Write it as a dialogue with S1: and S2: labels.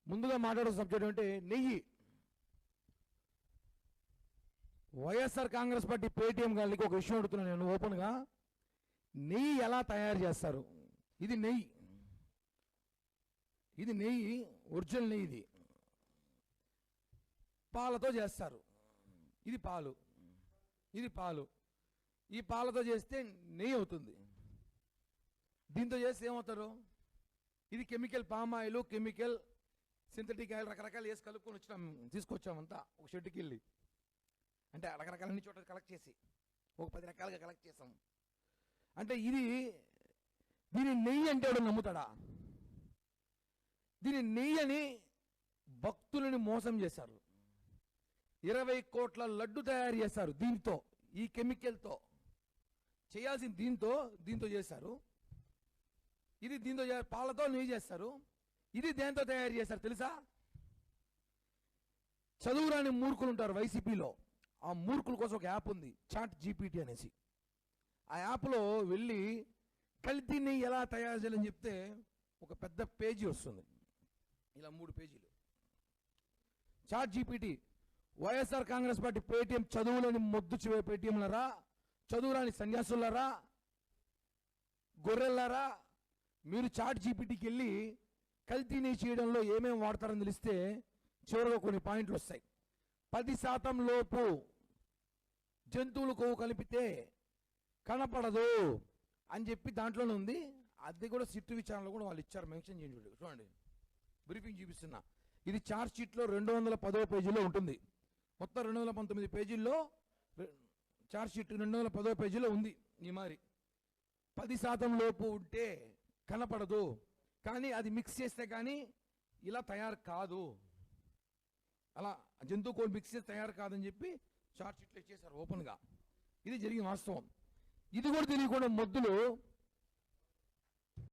S1: ముందుగా మాట్లాడే సబ్జెక్ట్ అంటే నెయ్యి. వైఎస్ఆర్ కాంగ్రెస్ పార్టీ పేటీఎం గారికి ఒక విషయం అడుగుతున్నాను నేను ఓపెన్గా. నెయ్యి ఎలా తయారు చేస్తారు? ఇది నెయ్యి, ఇది నెయ్యి, ఒరిజినల్ నెయ్యి. ఇది పాలతో చేస్తారు. ఇది పాలు, ఇది పాలు. ఈ పాలతో చేస్తే నెయ్యి అవుతుంది. దీంతో చేస్తే ఏమవుతారు? ఇది chemical, palm oil, chemical, synthetic oil రకరకాలు వేసి కలుపుకొని తీసుకొచ్చామంతా ఒక షెడ్కి వెళ్ళి. అంటే రకరకాల అన్ని చోట్ల కలెక్ట్ చేసి ఒక 10 రకాలుగా కలెక్ట్ చేసాం. అంటే దీని నెయ్యి అంటే ఎవడు నమ్ముతాడా? దీని నెయ్యి అని భక్తులని మోసం చేశారు. 20 కోట్ల లడ్డు తయారు చేశారు దీంతో, ఈ కెమికల్తో చేయాల్సింది దీంతో చేశారు. ఇది దీంతో పాలతో నెయ్యి చేస్తారు. ఇది దేంతో తయారు చేస్తారు తెలుసా? చదువురాని మూర్ఖులు ఉంటారు వైసీపీలో. ఆ మూర్ఖుల కోసం ఒక యాప్ ఉంది, చాట్ జీపీటీ అనేసి. ఆ యాప్లో వెళ్ళి కల్తీ నెయ్యి ఎలా తయారు చేయాలని చెప్తే ఒక పెద్ద పేజీ వస్తుంది, ఇలా 3 పేజీలు. Chat GPT, YSR Congress party Paytm చదువులని మొద్దు పేటీఎంలరా, చదువురాని సన్యాసులరా, గొర్రెల్లారా, మీరు చాట్ జీపీటీకి వెళ్ళి కల్తీ నెయ్యి చేయడంలో ఏమేమి వాడతారని తెలిస్తే చివరిగా కొన్ని పాయింట్లు వస్తాయి. 10% లోపు జంతువులు కొవ్వు కలిపితే కనపడదు అని చెప్పి దాంట్లోనే ఉంది. అది కూడా సిట్టు విచారణలో కూడా వాళ్ళు ఇచ్చారు, మెన్షన్ చేయండి. చూడండి, బ్రీఫింగ్ చూపిస్తున్నా. ఇది చార్జ్ షీట్లో 210వ పేజీలో ఉంటుంది. మొత్తం 219 పేజీల్లో చార్జ్ షీట్ 210వ పేజీలో ఉంది. ఈ మరి 10% లోపు ఉంటే కనపడదు, కానీ అది మిక్స్ చేస్తే కానీ ఇలా తయారు కాదు, అలా జంతువు కోల్ మిక్స్ చేస్తే తయారు కాదని చెప్పి చార్జ్ షీట్లో ఇచ్చేసారు ఓపెన్గా. ఇది జరిగిన వాస్తవం. ఇది కూడా తెలియకుండా మొద్దులు